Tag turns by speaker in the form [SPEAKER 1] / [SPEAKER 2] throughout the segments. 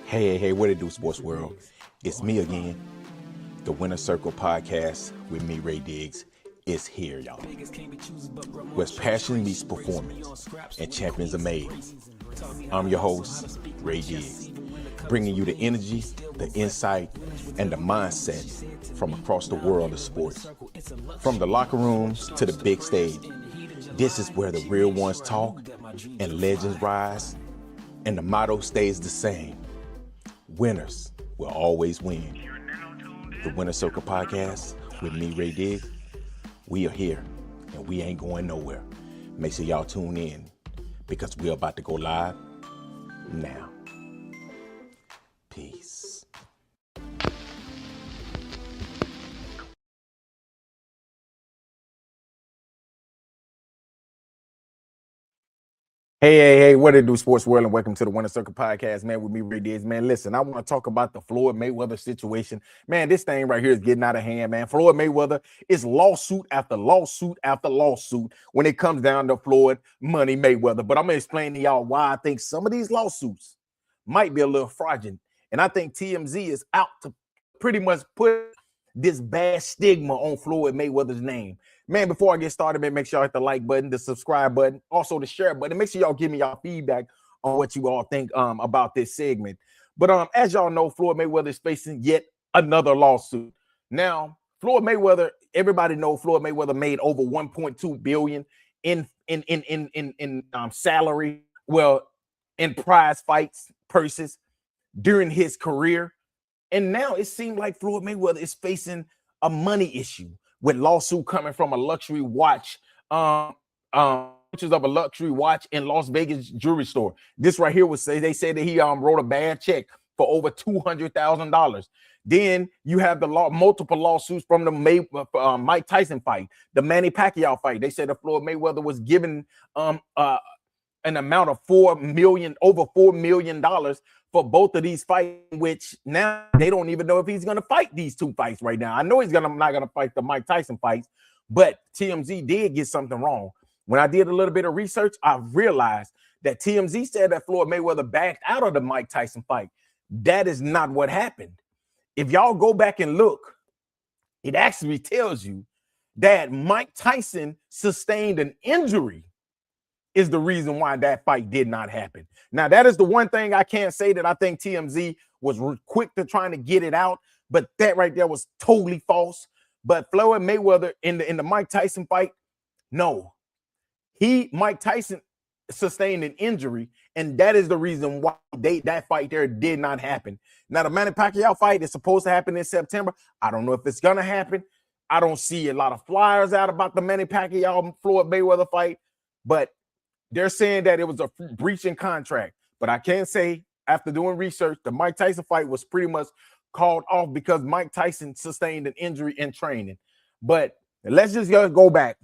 [SPEAKER 1] Hey, what it do, sports world? It's me again. The Winner Circle podcast with me, Ray Diggs, is here, y'all. Where passion meets performance and champions are made. I'm your host, Ray Diggs, bringing you the energy, the insight, and the mindset from across the world of sports. From the locker rooms to the big stage, this is where the real ones talk and legends rise, and the motto stays the same. Winners will always win. The Winner Circle podcast with me, Ray Diggs. We are here and we ain't going nowhere. Make sure y'all tune in because we're about to go live now. Peace. Hey, what it do, sports world, and welcome to the Winner Circle podcast, man, with me, Ray Diggs. Man, listen, I want to talk about the Floyd Mayweather situation. Man, this thing right here is getting out of hand, man. Floyd Mayweather is lawsuit after lawsuit after lawsuit when it comes down to Floyd Money Mayweather. But I'm going to explain to y'all why I think some of these lawsuits might be a little fraudulent. And I think TMZ is out to pretty much put this bad stigma on Floyd Mayweather's name. Man, before I get started, man, make sure y'all hit the like button, the subscribe button, also the share button. Make sure y'all give me y'all feedback on what you all think about this segment. But as y'all know, Floyd Mayweather is facing yet another lawsuit. Now, Floyd Mayweather, everybody know Floyd Mayweather made over 1.2 billion in salary, well, in prize fights, purses during his career. And now it seems like Floyd Mayweather is facing a money issue with lawsuit coming from a luxury watch, purchase of a luxury watch in Las Vegas jewelry store. This right here was they said that he wrote a bad check for over $200,000. Then you have the multiple lawsuits from the Mike Tyson fight, the Manny Pacquiao fight. They said that Floyd Mayweather was given an amount of over $4 million for both of these fights, which now they don't even know if he's going to fight these two fights right now. I know he's not going to fight the Mike Tyson fights, but TMZ did get something wrong. When I did a little bit of research, I realized that TMZ said that Floyd Mayweather backed out of the Mike Tyson fight. That is not what happened. If y'all go back and look, it actually tells you that Mike Tyson sustained an injury is the reason why that fight did not happen. Now, that is the one thing I can't say that I think TMZ was quick to trying to get it out, but that right there was totally false. But Floyd Mayweather in the Mike Tyson fight, no. Mike Tyson sustained an injury, and that is the reason why that fight there did not happen. Now, the Manny Pacquiao fight is supposed to happen in September. I don't know if it's going to happen. I don't see a lot of flyers out about the Manny Pacquiao Floyd Mayweather fight, but they're saying that it was a breach in contract. But I can't say, after doing research, the Mike Tyson fight was pretty much called off because Mike Tyson sustained an injury in training. But let's just go back.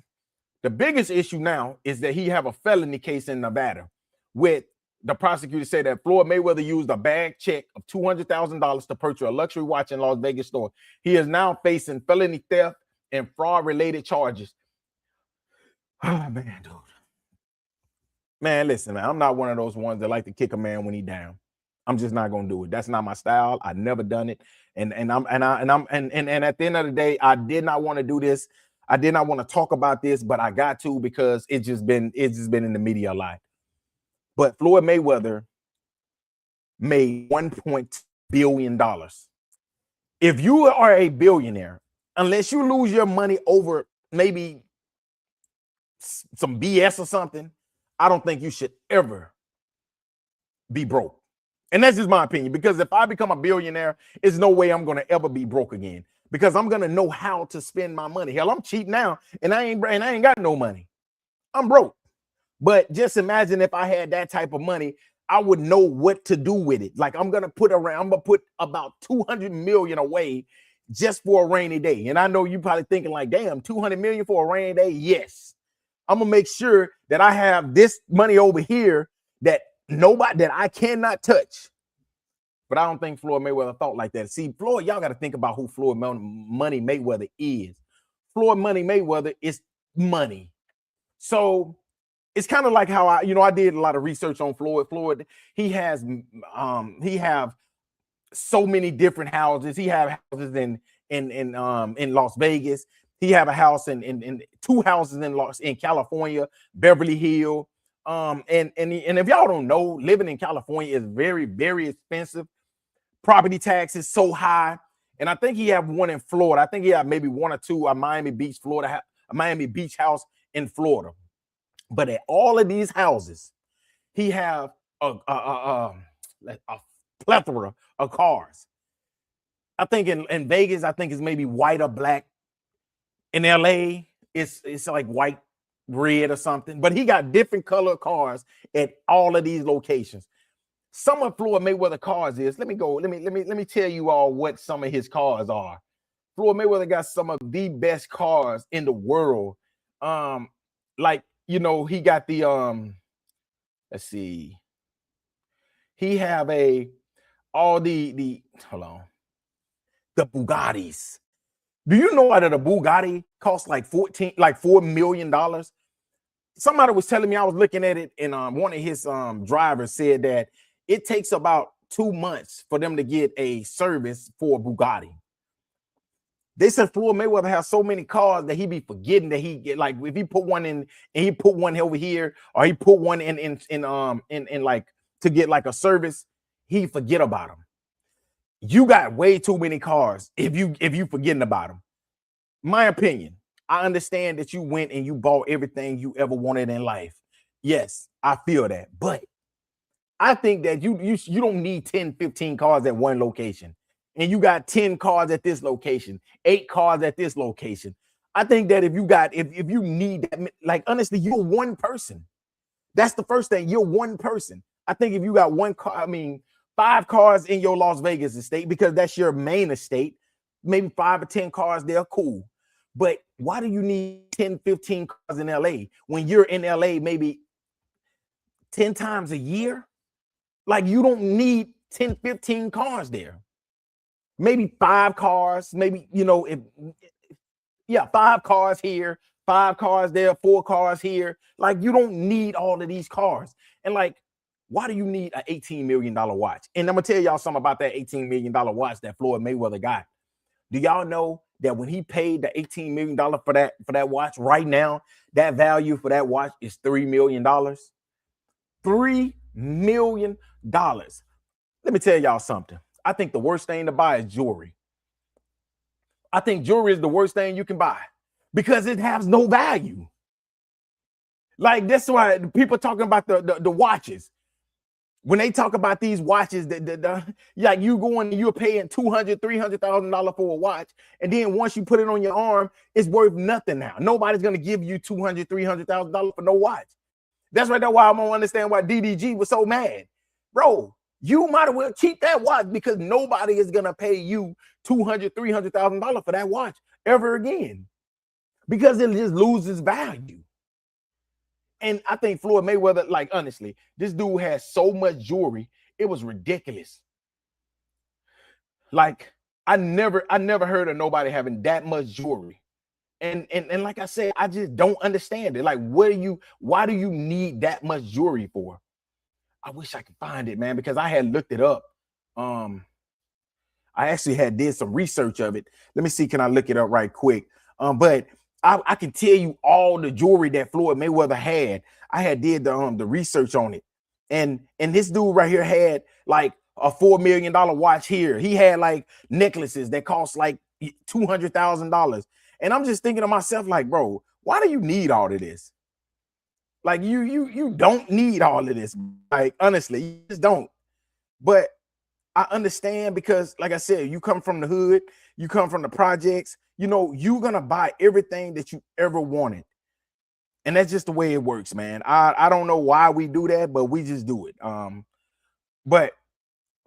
[SPEAKER 1] The biggest issue now is that he have a felony case in Nevada, with the prosecutor said that Floyd Mayweather used a bag check of $200,000 to purchase a luxury watch in Las Vegas store. He is now facing felony theft and fraud-related charges. Oh, man, dude. Man, listen, man, I'm not one of those ones that like to kick a man when he's down. I'm just not gonna do it. That's not my style. I've never done it. And at the end of the day, I did not want to do this. I did not want to talk about this, but I got to because it's just been in the media a lot. But Floyd Mayweather made $1.2 billion. If you are a billionaire, unless you lose your money over maybe some BS or something, I don't think you should ever be broke. And that's just my opinion, because if I become a billionaire, there's no way I'm going to ever be broke again, because I'm going to know how to spend my money. Hell, I'm cheap now and I ain't got no money. I'm broke. But just imagine if I had that type of money, I would know what to do with it. Like I'm going to put about 200 million away just for a rainy day. And I know you probably thinking like, damn, 200 million for a rainy day. Yes. I'm gonna make sure that I have this money over here that I cannot touch. But I don't think Floyd Mayweather thought like that. See, Floyd, y'all got to think about who Floyd Money Mayweather is. Floyd Money Mayweather is money. So it's kind of like how I did a lot of research on Floyd. Floyd, he have so many different houses. He have houses in Las Vegas. He have a house in two houses in California, Beverly Hills. And if y'all don't know, living in California is very, very expensive. Property tax is so high. And I think he have one in Florida. I think he have maybe one or two at Miami Beach, Florida, a Miami Beach house in Florida. But at all of these houses, he have a plethora of cars. I think in Vegas, I think it's maybe white or black. In LA, it's like white, red, or something. But he got different color cars at all of these locations. Some of Floyd Mayweather cars is. Let me tell you all what some of his cars are. Floyd Mayweather got some of the best cars in the world. Like, you know, he got the let's see. He have all the hold on. The Bugattis. Do you know that a Bugatti costs like $4 million? Somebody was telling me, I was looking at it, and one of his drivers said that it takes about 2 months for them to get a service for a Bugatti. They said Floyd Mayweather has so many cars that he be forgetting that he get, like, if he put one in and he put one over here, or he put one in like to get like a service, he forget about them. You got way too many cars if you forgetting about them. My opinion, I understand that you went and you bought everything you ever wanted in life. Yes, I feel that. But I think that you don't need 10, 15 cars at one location. And you got 10 cars at this location, 8 cars at this location. I think that if you need that, like, honestly, you're one person. That's the first thing. You're one person. I think if you got one car, 5 cars in your Las Vegas estate, because that's your main estate, maybe 5 or 10 cars, they're cool. But why do you need 10, 15 cars in LA when you're in LA maybe 10 times a year? Like, you don't need 10, 15 cars there. Maybe 5 cars, maybe, 5 cars here, 5 cars there, 4 cars here. Like, you don't need all of these cars. And like, why do you need an $18 million watch? And I'm gonna tell y'all something about that $18 million watch that Floyd Mayweather got. Do y'all know that when he paid the $18 million for that watch, right now, that value for that watch is $3 million? $3 million. Let me tell y'all something. I think the worst thing to buy is jewelry. I think jewelry is the worst thing you can buy because it has no value. Like, that's why people talking about the watches. When they talk about these watches, like, you going, you're paying $200,000, $300,000 for a watch, and then once you put it on your arm, it's worth nothing now. Nobody's gonna give you $200,000, $300,000 for no watch. That's right there why I don't understand why DDG was so mad, bro. You might as well keep that watch, because nobody is gonna pay you $200,000, $300,000 for that watch ever again, because it just loses value. And I think Floyd Mayweather, like, honestly, this dude has so much jewelry, it was ridiculous. Like, I never heard of nobody having that much jewelry. And like I said, I just don't understand it. Like, why do you need that much jewelry for? I wish I could find it, man, because I had looked it up. I actually did some research of it. Let me see, can I look it up right quick? But I can tell you all the jewelry that Floyd Mayweather had. I did the research on it. And this dude right here had like a $4 million watch here. He had like necklaces that cost like $200,000. And I'm just thinking to myself, like, bro, why do you need all of this? Like, you don't need all of this. Like, honestly, you just don't. But I understand, because like I said, you come from the hood, you come from the projects, you're gonna buy everything that you ever wanted. And that's just the way it works, man. I don't know why we do that, but we just do it. But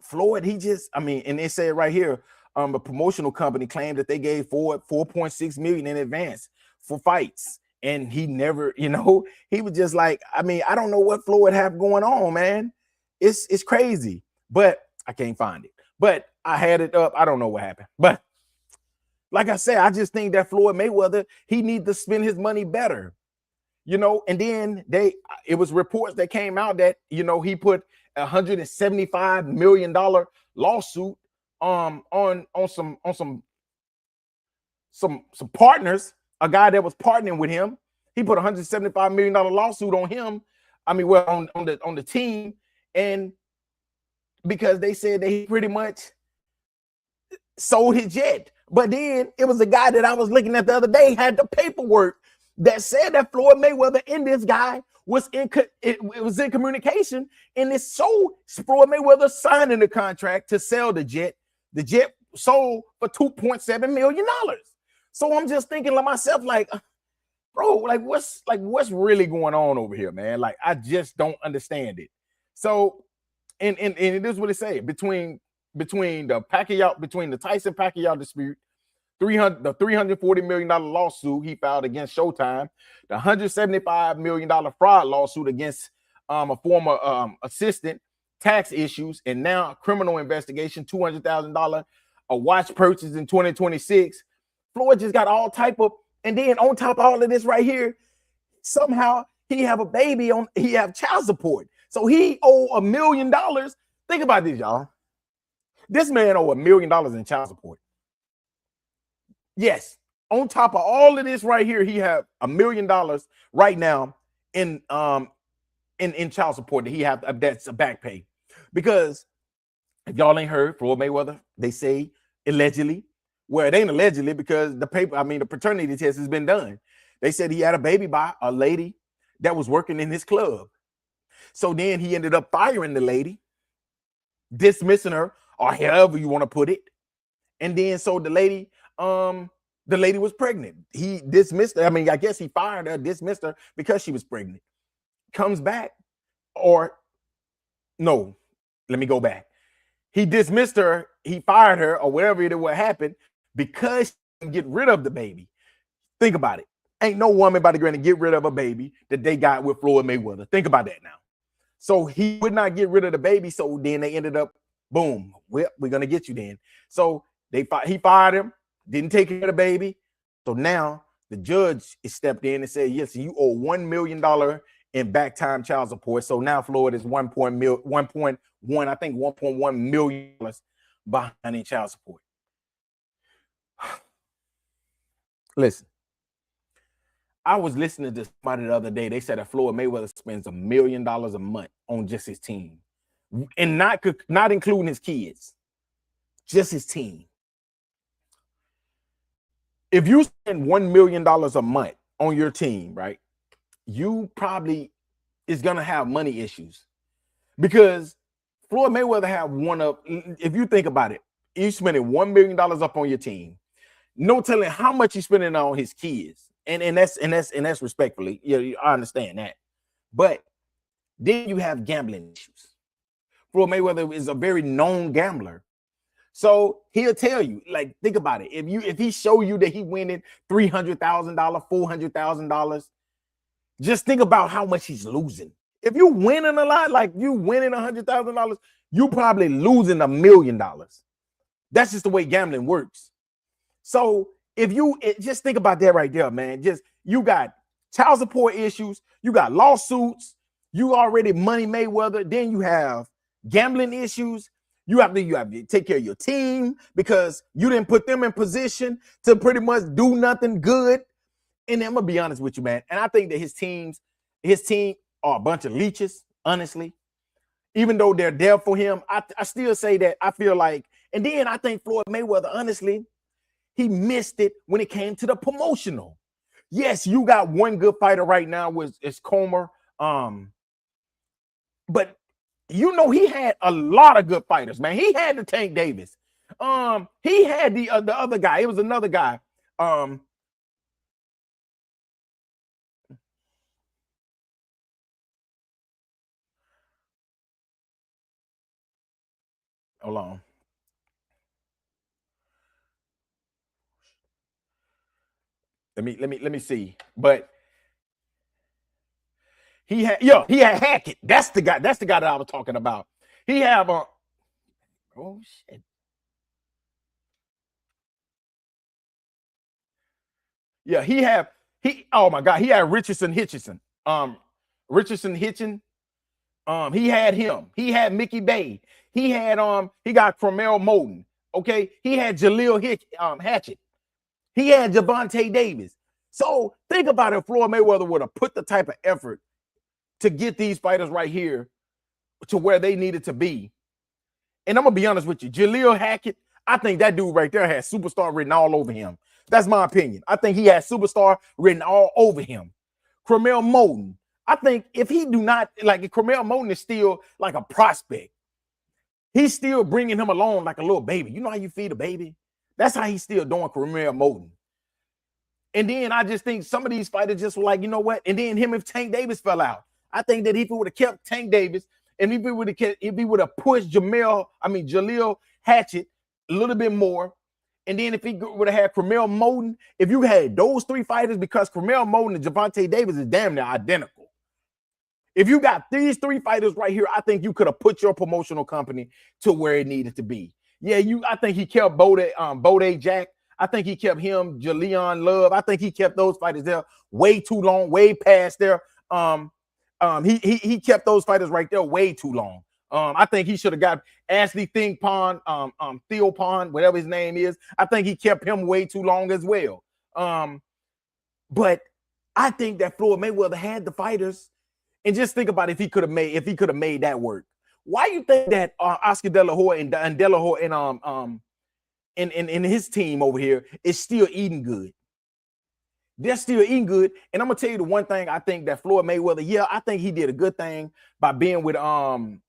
[SPEAKER 1] Floyd, he just, and they said right here, a promotional company claimed that they gave Floyd $4.6 million in advance for fights. And he never, he was just like, I don't know what Floyd have going on, man. It's crazy, but I can't find it. But I had it up. I don't know what happened. But like I said, I just think that Floyd Mayweather, he needs to spend his money better, and then it was reports that came out that, he put $175 million lawsuit on some partners, a guy that was partnering with him. He put $175 million lawsuit on him. I mean, well, on the team, and because they said that he pretty much sold his jet. But then it was a guy that I was looking at the other day had the paperwork that said that Floyd Mayweather and this guy was it was in communication, and it showed Floyd Mayweather signing the contract to sell the jet. The jet sold for $2.7 million. So I'm just thinking to myself, like, bro, like what's really going on over here, man? Like, I just don't understand it. So, and it is what it say between the Tyson Pacquiao dispute, the $340 million lawsuit he filed against Showtime, the $175 million fraud lawsuit against a former assistant, tax issues, and now criminal investigation, $200,000, a watch purchase in 2026. Floyd just got all type of, and then on top of all of this right here, somehow he have a baby on, he have child support. So he owe $1 million. Think about this, y'all. This man owe $1 million in child support. Yes, on top of all of this right here, he have $1 million right now in child support that he have, that's a back pay. Because if y'all ain't heard, Floyd Mayweather, they say allegedly, well, it ain't allegedly because the paternity test has been done. They said he had a baby by a lady that was working in his club. So then he ended up firing the lady, dismissing her, or however you want to put it. And then so the lady was pregnant. He dismissed her. I mean, I guess he fired her, dismissed her because she was pregnant. Comes back, or no, let me go back. He dismissed her, he fired her, or whatever it what happened, because she can get rid of the baby. Think about it. Ain't no woman about to get rid of a baby that they got with Floyd Mayweather. Think about that now. So he would not get rid of the baby. So then they ended up, boom, well, we're gonna get you then. So he fired him, didn't take care of the baby. So now the judge is stepped in and said, yes, you owe $1 million in back time child support. So now Floyd is 1.1, I think $1.1 million behind in child support. Listen, I was listening to somebody the other day. They said that Floyd Mayweather spends $1 million a month on just his team, and not including his kids, just his team. If you spend $1 million a month on your team, right, you probably is gonna have money issues, because Floyd Mayweather have one of, if you think about it, you spending $1 million up on your team, no telling how much he's spending on his kids, and that's respectfully, yeah, I understand that, but then you have gambling issues. Floyd Mayweather is a very known gambler. So he'll tell you, like, think about it. If he show you that he winning $300,000, $400,000, just think about how much he's losing. If you winning a lot, like you winning $100,000, you probably losing $1 million. That's just the way gambling works. So if you just think about that right there, man, just you got child support issues, you got lawsuits, you already money Mayweather, then you have gambling issues. You have to take care of your team because you didn't put them in position to pretty much do nothing good. And I'm gonna be honest with you, man. And I think that his team are a bunch of leeches, honestly. Even though they're there for him, I still say that I feel like, and then I think Floyd Mayweather, honestly, he missed it when it came to the promotional. Yes, you got one good fighter right now, is Comer. But you know, he had a lot of good fighters, man. He had the Tank Davis. He had the other guy. It was another guy. Hold on. Let me see. But he had Hackett. That's the guy that I was talking about. He have oh shit. Yeah, oh my God, he had Richardson Hitchison. Richardson Hitchin. He had him. He had Mickey Bay. He had he got Cromell Moten. Okay, he had Hatchett. He had Gervonta Davis. So think about if Floyd Mayweather would have put the type of effort to get these fighters right here to where they needed to be. And I'm gonna be honest with you, Jaleel Hackett, I think that dude right there has superstar written all over him. That's my opinion. I think he has superstar written all over him. Cromell Moten, I think if he do not, like, if Cromell Moten is still like a prospect, he's still bringing him along like a little baby. You know how you feed a baby? That's how he's still doing Cromell Moten. And then I just think some of these fighters just were like, you know what? And then him, if Tank Davis fell out, I think that if he would have kept Tank Davis and if he would have pushed Jaleel Hatchett a little bit more, and then if he would have had Cromell Moten, if you had those three fighters, because Cromell Moten and Gervonta Davis is damn near identical. If you got these three fighters right here, I think you could have put your promotional company to where it needed to be. Yeah, I think he kept Bode Jack. I think he kept him, Jaleon Love. I think he kept those fighters there way too long, way past there. He kept those fighters right there way too long. I think he should have got Ashley Theo Pond, whatever his name is. I think he kept him way too long as well. But I think that Floyd Mayweather had the fighters, and just think about if he could have made that work. Why you think that Oscar De La Hoya and De La Hoya and his team over here is still eating good? They're still eating good. And I'm gonna tell you the one thing I think that Floyd Mayweather, yeah, I think he did a good thing by being with Al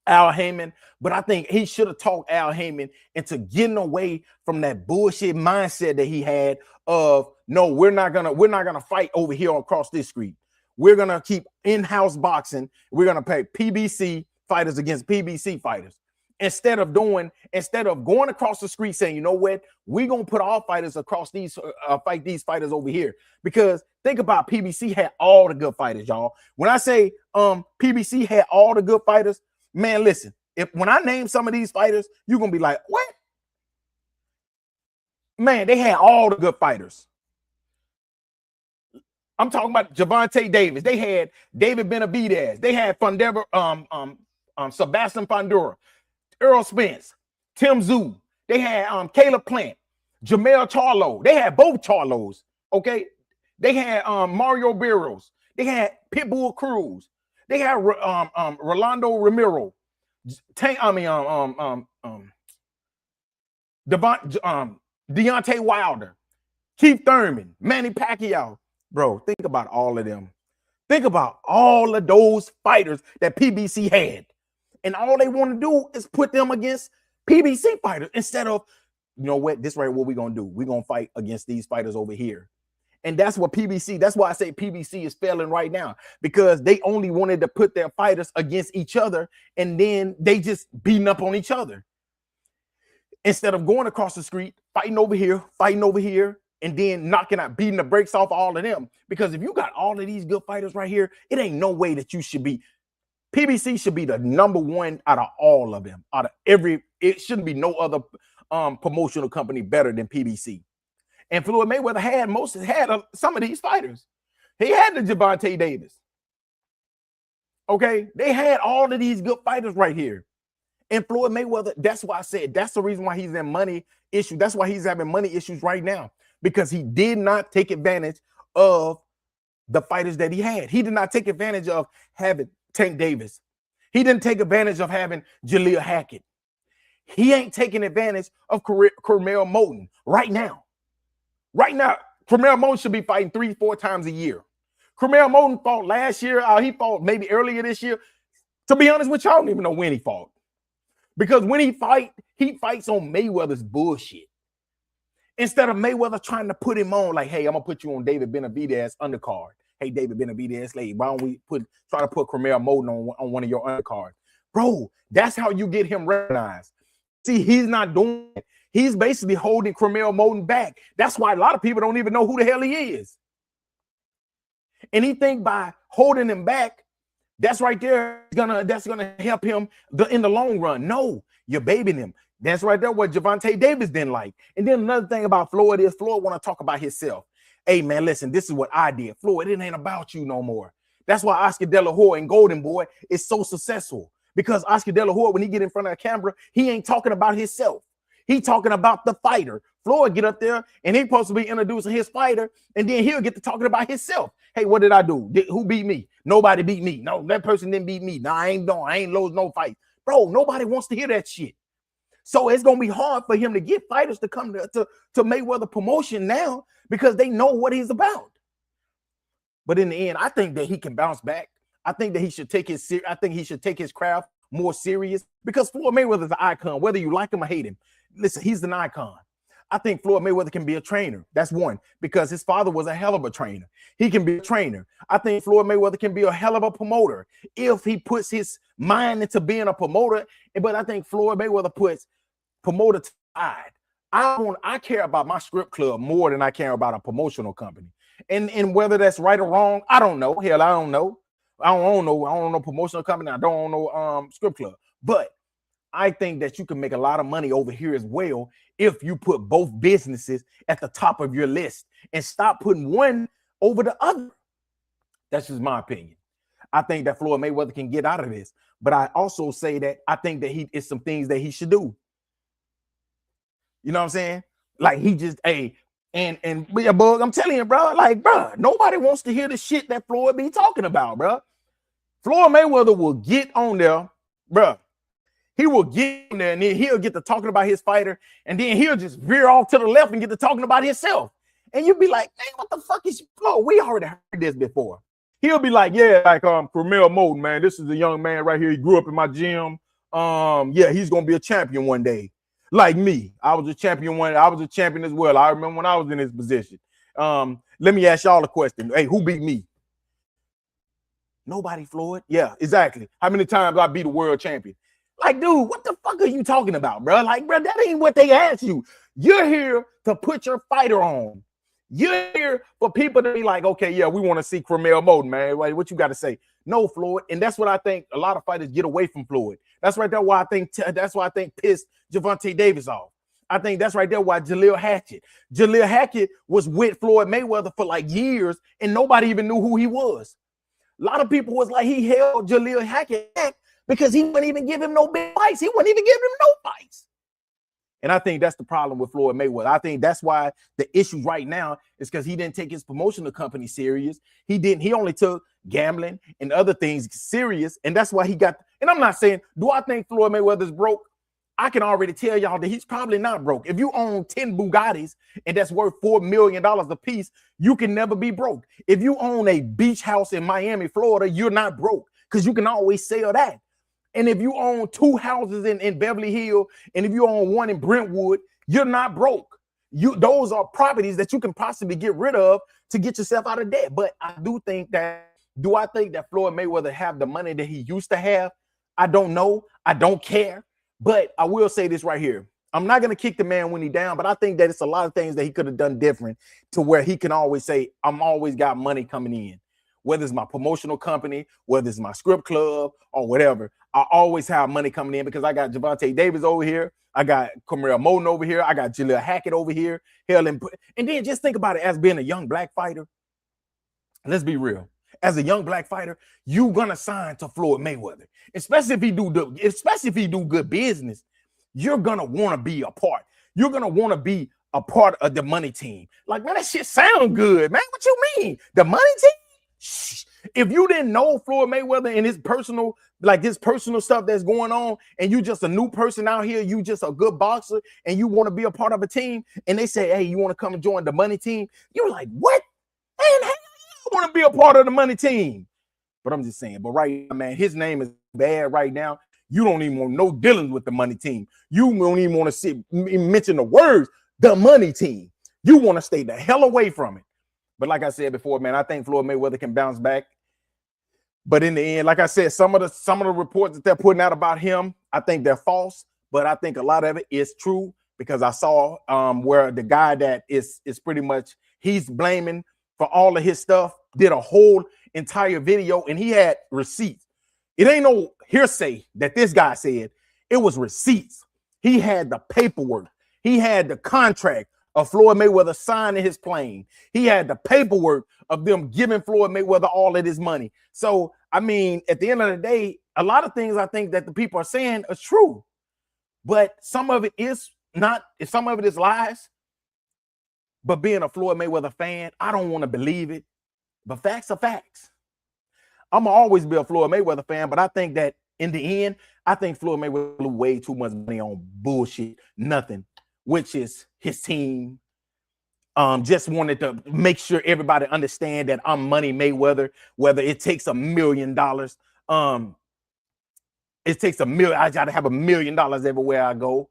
[SPEAKER 1] Heyman, but I think he should have talked Al Heyman into getting away from that bullshit mindset that he had of, no, we're not gonna fight over here across this street. We're gonna keep in-house boxing. We're gonna pay PBC fighters against PBC fighters. Instead of going across the street saying, you know what, we're gonna put our fighters across fight these fighters over here. Because think about, PBC had all the good fighters, y'all. When I say PBC had all the good fighters, man, listen, when I name some of these fighters, you're gonna be like, what? Man, they had all the good fighters. I'm talking about Gervonta Davis. They had David Benavidez. They had Sebastian Fundora, Earl Spence, Tim Tszyu. They had Caleb Plant, Jamel Charlo. They had both Charlos. Okay, they had Mario Barrios. They had Pitbull Cruz. They had Rolando Ramiro. Deontay Wilder, Keith Thurman, Manny Pacquiao. Bro, think about all of them. Think about all of those fighters that PBC had. And all they want to do is put them against PBC fighters instead of, you know what, this right, what we're going to do. We're going to fight against these fighters over here. And that's what that's why I say PBC is failing right now, because they only wanted to put their fighters against each other, and then they just beating up on each other. Instead of going across the street, fighting over here, and then beating the brakes off all of them. Because if you got all of these good fighters right here, it ain't no way that you should be. PBC should be the number one out of all of them. It shouldn't be no other promotional company better than PBC. And Floyd Mayweather had some of these fighters. He had the Gervonta Davis. Okay, they had all of these good fighters right here. And Floyd Mayweather, that's why I said that's the reason why he's in money issues. That's why he's having money issues right now, because he did not take advantage of the fighters that he had. He did not take advantage of having Tank Davis. He didn't take advantage of having Jaleel Hackett. He ain't taking advantage of Cromell Moten right now. Right now, Cromell Moten should be fighting 3-4 times a year. Cromell Moten fought last year. He fought maybe earlier this year. To be honest with you, I don't even know when he fought. Because when he fights on Mayweather's bullshit. Instead of Mayweather trying to put him on, like, hey, I'm going to put you on David Benavidez undercard. Hey, David Benavidez, why don't we try to put Cromell Moten on one of your undercards? Bro, that's how you get him recognized. See, he's not doing it. He's basically holding Cromell Moten back. That's why a lot of people don't even know who the hell he is. And he think by holding him back, that's right there, that's gonna help him in the long run. No, you're babying him. That's right there what Gervonta Davis didn't like. And then another thing about Floyd is Floyd want to talk about himself. Hey, man, listen, this is what I did. Floyd, it ain't about you no more. That's why Oscar De La Hoya and Golden Boy is so successful. Because Oscar De La Hoya, when he get in front of the camera, he ain't talking about himself. He talking about the fighter. Floyd get up there and he supposed to be introducing his fighter, and then he'll get to talking about himself. Hey, what did I do? Who beat me? Nobody beat me. No, that person didn't beat me. No, I ain't lose no fight. Bro, nobody wants to hear that shit. So it's gonna be hard for him to get fighters to come to Mayweather promotion now because they know what he's about. But in the end, I think that he can bounce back. I think that he should take his craft more serious because Floyd Mayweather is an icon, whether you like him or hate him. Listen, he's an icon. I think Floyd Mayweather can be a trainer. That's one, because his father was a hell of a trainer. He can be a trainer. I think Floyd Mayweather can be a hell of a promoter if he puts his mind into being a promoter. But I think Floyd Mayweather puts promoter to the side. I care about my script club more than I care about a promotional company. And whether that's right or wrong, I don't know. Hell, I don't know. I don't know promotional company. I don't know script club. But I think that you can make a lot of money over here as well if you put both businesses at the top of your list and stop putting one over the other. That's just my opinion. I think that Floyd Mayweather can get out of this. But I also say that I think that it's some things that he should do. You know what I'm saying? Like he just, and Bug, I'm telling you, bro, like, bro, nobody wants to hear the shit that Floyd be talking about, bro. Floyd Mayweather will get on there, bro. He will get in there and then he'll get to talking about his fighter, and then he'll just veer off to the left and get to talking about himself. And you'll be like, hey, what the fuck is Floyd? We already heard this before. He'll be like, yeah, like Cromell Moden, man. This is a young man right here. He grew up in my gym. Yeah, he's gonna be a champion one day. Like me, I was a champion as well. I remember when I was in this position. Let me ask y'all a question. Hey, who beat me? Nobody, Floyd. Yeah, exactly. How many times I beat a world champion? Like, dude, what the fuck are you talking about, bro? Like, bro, that ain't what they asked you. You're here to put your fighter on. You're here for people to be like, okay, yeah, we want to see Cromell Moden, man. Like, what you got to say? No, Floyd. And that's what I think a lot of fighters get away from Floyd. That's right there why I think pissed Gervonta Davis off. I think that's right there why Jaleel Hackett was with Floyd Mayweather for like years and nobody even knew who he was. A lot of people was like, he held Jaleel Hackett back because he wouldn't even give him no big fights. He wouldn't even give him no fights. And I think that's the problem with Floyd Mayweather. I think that's why the issue right now is because he didn't take his promotional company serious. He only took gambling and other things serious. And that's why he got, and I'm not saying, do I think Floyd Mayweather's broke? I can already tell y'all that he's probably not broke. If you own 10 Bugattis and that's worth $4 million a piece, you can never be broke. If you own a beach house in Miami, Florida, you're not broke because you can always sell that. And if you own 2 houses in Beverly Hills, and if you own 1 in Brentwood, you're not broke. Those are properties that you can possibly get rid of to get yourself out of debt. But I think that Floyd Mayweather have the money that he used to have? I don't know. I don't care. But I will say this right here. I'm not going to kick the man when he's down, but I think that it's a lot of things that he could have done different to where he can always say, I'm always got money coming in. Whether it's my promotional company, whether it's my script club or whatever, I always have money coming in because I got Gervonta Davis over here. I got Cromell Moden over here. I got Jaleel Hackett over here. Hell, and then just think about it as being a young black fighter. Let's be real. As a young black fighter, you're gonna sign to Floyd Mayweather, especially if he do good business. You're gonna want to be a part. You're gonna want to be a part of the money team. Like, man, that shit sound good, man. What you mean, the money team? Shh. If you didn't know Floyd Mayweather and his personal stuff that's going on, and you just a new person out here, you just a good boxer, and you want to be a part of a team, and they say, hey, you want to come and join the money team? You're like, what? Man, hell, I want to be a part of the money team. But I'm just saying, but right now, man, his name is bad right now. You don't even want no dealings with the money team. You don't even want to mention the words, the money team. You want to stay the hell away from it. But like I said before, man, I think Floyd Mayweather can bounce back. But in the end, like I said, some of the reports that they're putting out about him, I think they're false. But I think a lot of it is true because I saw where the guy that is pretty much, he's blaming for all of his stuff, did a whole entire video, and he had receipts. It ain't no hearsay that this guy said. It was receipts. He had the paperwork. He had the contract of Floyd Mayweather signing his plane. He had the paperwork of them giving Floyd Mayweather all of his money. So, I mean, at the end of the day, a lot of things I think that the people are saying are true. But some of it is not if some of it is lies, but being a Floyd Mayweather fan, I don't want to believe it. But facts are facts. I'm gonna always be a Floyd Mayweather fan, but I think that in the end, I think Floyd Mayweather blew way too much money on bullshit, nothing, which is his team. Just wanted to make sure everybody understand that I'm Money Mayweather, whether it takes $1 million. It takes $1 million. I gotta have $1 million everywhere I go.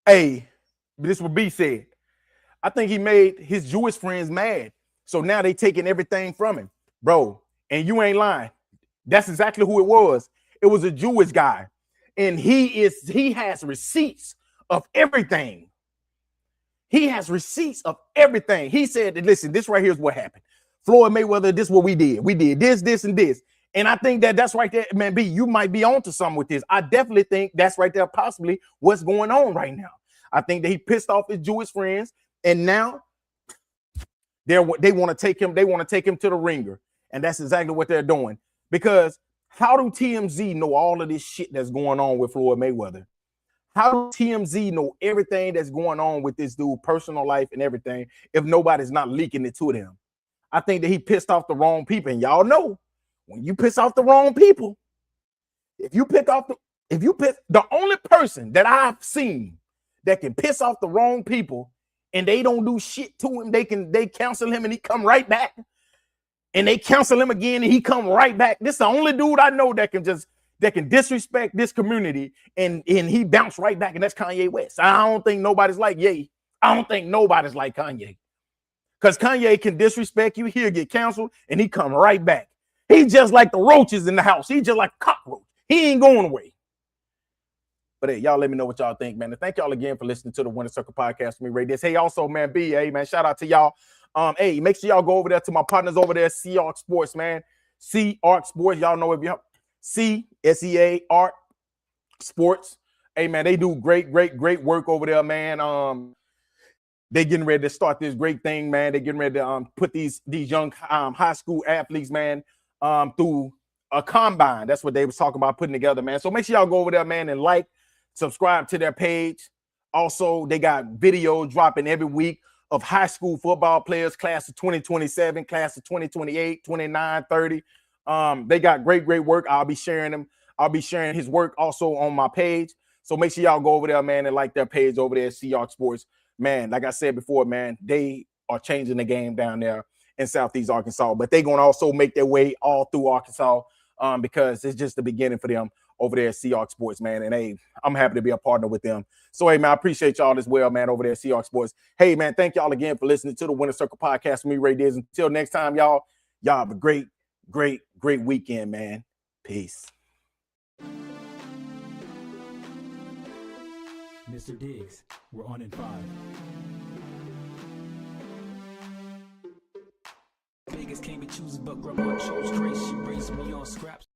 [SPEAKER 1] Hey, this what B said. I think he made his Jewish friends mad. So now they taking everything from him, bro. And you ain't lying. That's exactly who it was. It was a Jewish guy. And he has receipts of everything. He has receipts of everything. He said that, listen, this right here is what happened. Floyd Mayweather, this is what we did. We did this, and this. And I think that that's right there, man, B, you might be onto something with this. I definitely think that's right there possibly what's going on right now. I think that he pissed off his Jewish friends, and now they want to take him. They want to take him to the ringer, and that's exactly what they're doing. Because how do TMZ know all of this shit that's going on with Floyd Mayweather? How do TMZ know everything that's going on with this dude's personal life and everything if nobody's not leaking it to them? I think that he pissed off the wrong people, and y'all know when you piss off the wrong people, if you piss the only person that I've seen that can piss off the wrong people and they don't do shit to him, they counsel him and he come right back, and they counsel him again and he come right back. This is the only dude I know that can disrespect this community and he bounced right back, and that's Kanye West. I don't think nobody's like Ye. I don't think nobody's like Kanye. Because Kanye can disrespect you, he'll get canceled, and he come right back. He just like the roaches in the house. He just like a cockroach. He ain't going away. But hey, y'all let me know what y'all think, man. And thank y'all again for listening to the Winner Circle podcast with me, Ray This. Hey, also, man, B, hey, man, shout out to y'all. Hey, make sure y'all go over there to my partners over there, C-Arc Sports, man. C-Arc Sports, y'all know if you C-S-E-A-Arc Sports. Hey, man, they do great work over there, man. They getting ready to start this great thing, man. They getting ready to put these young high school athletes, man, through a combine. That's what they was talking about putting together, man. So make sure y'all go over there, man, and like, subscribe to their page. Also, they got videos dropping every week of high school football players, class of 2027, class of 2028, 29, 30. They got great work. I'll be sharing them. I'll be sharing his work also on my page. So make sure y'all go over there, man, and like their page over there at C-Arc Sports. Man, like I said before, man, they are changing the game down there in Southeast Arkansas, but they're going to also make their way all through Arkansas because it's just the beginning for them over there at C-Arc Sports, man. And hey, I'm happy to be a partner with them. So, hey, man, I appreciate y'all as well, man, over there at C-Arc Sports. Hey, man, thank y'all again for listening to the Winner Circle podcast with me, Ray Diz. Until next time, y'all have a great weekend, man. Peace.
[SPEAKER 2] Mr. Diggs, we're on in 5. Vegas can't be choosers, but grandma chose Trace. She raised me on scraps.